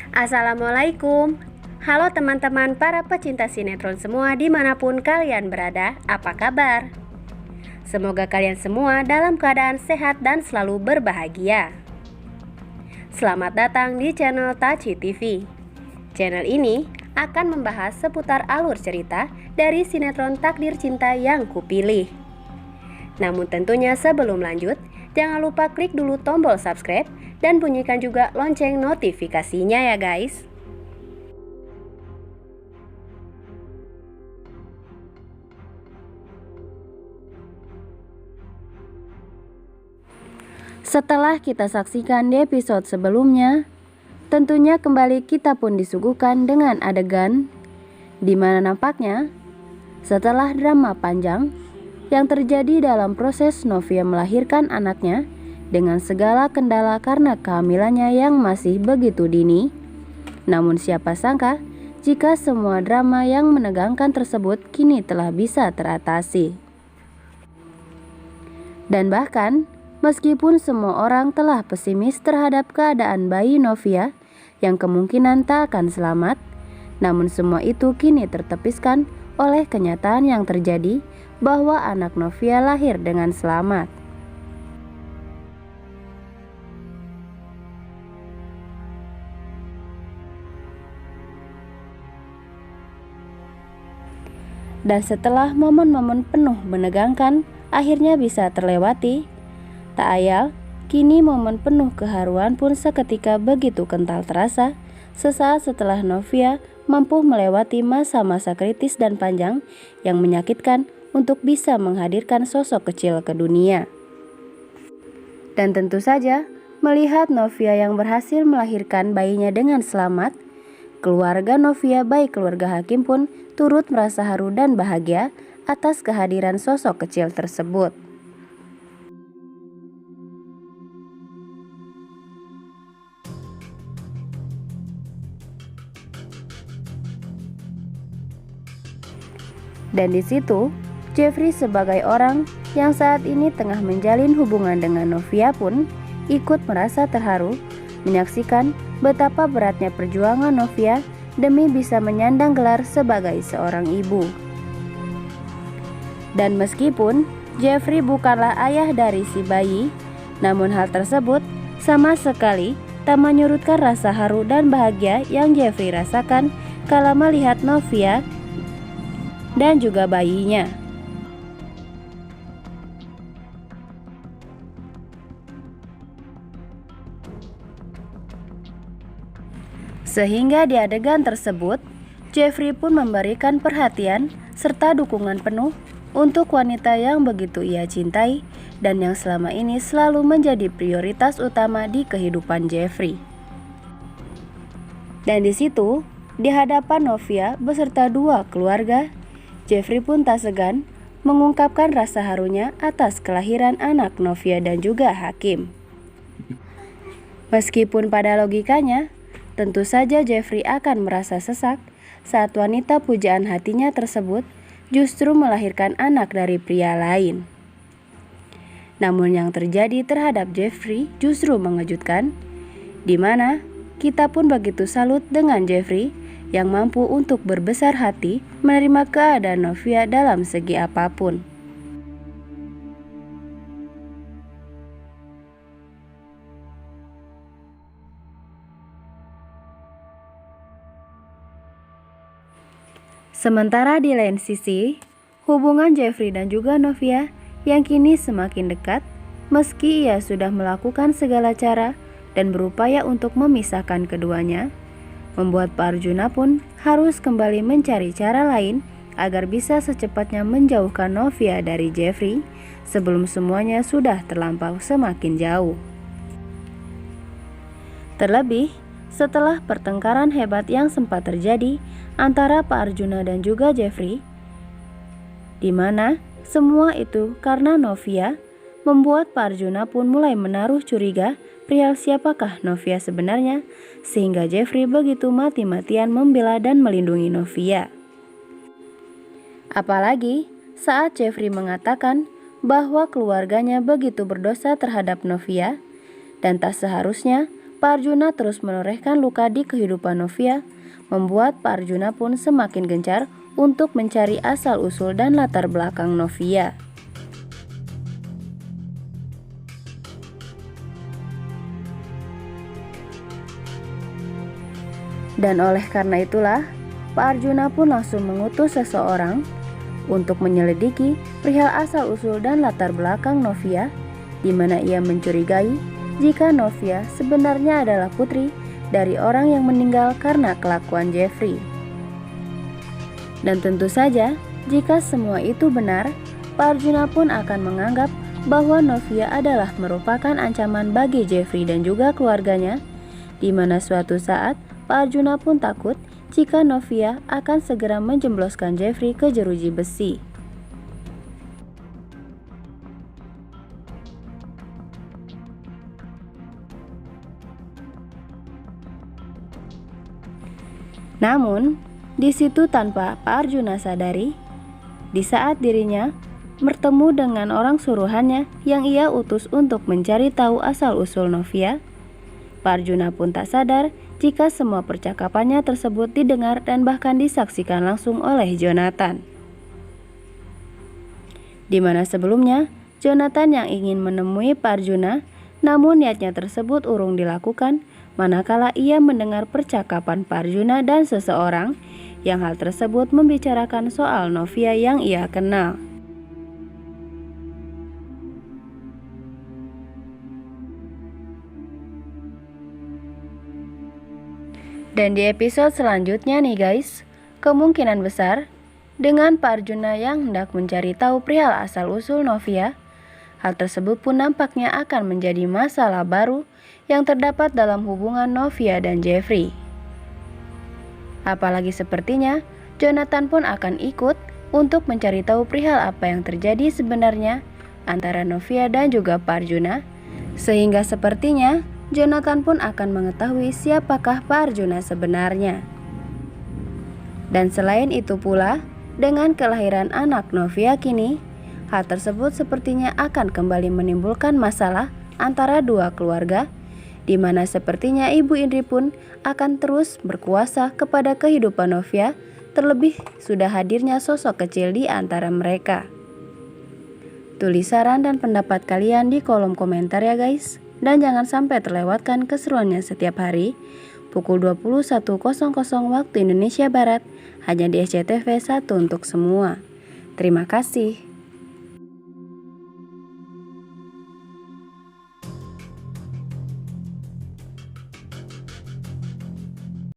Assalamualaikum. Halo teman-teman para pecinta sinetron semua dimanapun kalian berada, apa kabar? Semoga kalian semua dalam keadaan sehat dan selalu berbahagia. Selamat datang di channel Taci TV. Channel ini akan membahas seputar alur cerita dari sinetron Takdir Cinta yang Kupilih. Namun tentunya sebelum lanjut, jangan lupa klik dulu tombol subscribe dan bunyikan juga lonceng notifikasinya ya guys. Setelah kita saksikan di episode sebelumnya, tentunya kembali kita pun disuguhkan dengan adegan di mana nampaknya setelah drama panjang yang terjadi dalam proses Novia melahirkan anaknya dengan segala kendala karena kehamilannya yang masih begitu dini. Namun siapa sangka jika semua drama yang menegangkan tersebut kini telah bisa teratasi. Dan bahkan meskipun semua orang telah pesimis terhadap keadaan bayi Novia yang kemungkinan tak akan selamat, namun semua itu kini tertepiskan oleh kenyataan yang terjadi bahwa anak Novia lahir dengan selamat. Dan setelah momen-momen penuh menegangkan akhirnya bisa terlewati, tak ayal, kini momen penuh keharuan pun seketika begitu kental terasa sesaat setelah Novia mampu melewati masa-masa kritis dan panjang yang menyakitkan untuk bisa menghadirkan sosok kecil ke dunia. Dan tentu saja, melihat Novia yang berhasil melahirkan bayinya dengan selamat, keluarga Novia baik keluarga Hakim pun turut merasa haru dan bahagia atas kehadiran sosok kecil tersebut. Dan di situ, Jeffrey sebagai orang yang saat ini tengah menjalin hubungan dengan Novia pun ikut merasa terharu menyaksikan betapa beratnya perjuangan Novia demi bisa menyandang gelar sebagai seorang ibu. Dan meskipun Jeffrey bukanlah ayah dari si bayi, namun hal tersebut sama sekali tak menyurutkan rasa haru dan bahagia yang Jeffrey rasakan kala melihat Novia dan juga bayinya. Sehingga di adegan tersebut, Jeffrey pun memberikan perhatian serta dukungan penuh untuk wanita yang begitu ia cintai dan yang selama ini selalu menjadi prioritas utama di kehidupan Jeffrey. Dan di situ, di hadapan Novia beserta dua keluarga, Jeffrey pun tak segan mengungkapkan rasa harunya atas kelahiran anak Novia dan juga Hakim. Meskipun pada logikanya, tentu saja Jeffrey akan merasa sesak saat wanita pujaan hatinya tersebut justru melahirkan anak dari pria lain. Namun yang terjadi terhadap Jeffrey justru mengejutkan, di mana kita pun begitu salut dengan Jeffrey yang mampu untuk berbesar hati menerima keadaan Novia dalam segi apapun. Sementara di lain sisi, hubungan Jeffrey dan juga Novia yang kini semakin dekat meski ia sudah melakukan segala cara dan berupaya untuk memisahkan keduanya, membuat Pak Arjuna pun harus kembali mencari cara lain agar bisa secepatnya menjauhkan Novia dari Jeffrey sebelum semuanya sudah terlampau semakin jauh. Terlebih, setelah pertengkaran hebat yang sempat terjadi antara Pak Arjuna dan juga Jeffrey, di mana semua itu karena Novia, membuat Pak Arjuna pun mulai menaruh curiga perihal siapakah Novia sebenarnya, sehingga Jeffrey begitu mati-matian membela dan melindungi Novia. Apalagi saat Jeffrey mengatakan bahwa keluarganya begitu berdosa terhadap Novia dan tak seharusnya Pak Arjuna terus menorehkan luka di kehidupan Novia, membuat Pak Arjuna pun semakin gencar untuk mencari asal-usul dan latar belakang Novia. Dan oleh karena itulah, Pak Arjuna pun langsung mengutus seseorang untuk menyelidiki perihal asal-usul dan latar belakang Novia, di mana ia mencurigai jika Novia sebenarnya adalah putri dari orang yang meninggal karena kelakuan Jeffrey. Dan tentu saja, jika semua itu benar, Pak Arjuna pun akan menganggap bahwa Novia adalah merupakan ancaman bagi Jeffrey dan juga keluarganya, di mana suatu saat Pak Arjuna pun takut jika Novia akan segera menjembloskan Jeffrey ke jeruji besi. Namun, di situ tanpa Pak Arjuna sadari, di saat dirinya bertemu dengan orang suruhannya yang ia utus untuk mencari tahu asal-usul Novia, Pak Arjuna pun tak sadar jika semua percakapannya tersebut didengar dan bahkan disaksikan langsung oleh Jonathan. Di mana sebelumnya, Jonathan yang ingin menemui Pak Arjuna, namun niatnya tersebut urung dilakukan, manakala ia mendengar percakapan Pak Arjuna dan seseorang yang hal tersebut membicarakan soal Novia yang ia kenal. Dan di episode selanjutnya nih guys, kemungkinan besar dengan Pak Arjuna yang hendak mencari tahu perihal asal-usul Novia, hal tersebut pun nampaknya akan menjadi masalah baru yang terdapat dalam hubungan Novia dan Jeffrey. Apalagi sepertinya Jonathan pun akan ikut untuk mencari tahu perihal apa yang terjadi sebenarnya antara Novia dan juga Pak Arjuna, sehingga sepertinya Jonathan pun akan mengetahui siapakah Pak Arjuna sebenarnya. Dan selain itu pula, dengan kelahiran anak Novia kini, hal tersebut sepertinya akan kembali menimbulkan masalah antara dua keluarga, di mana sepertinya Ibu Indri pun akan terus berkuasa kepada kehidupan Novia, terlebih sudah hadirnya sosok kecil di antara mereka. Tulis saran dan pendapat kalian di kolom komentar ya guys. Dan jangan sampai terlewatkan keseruannya setiap hari pukul 21.00 waktu Indonesia Barat hanya di SCTV 1 untuk semua. Terima kasih.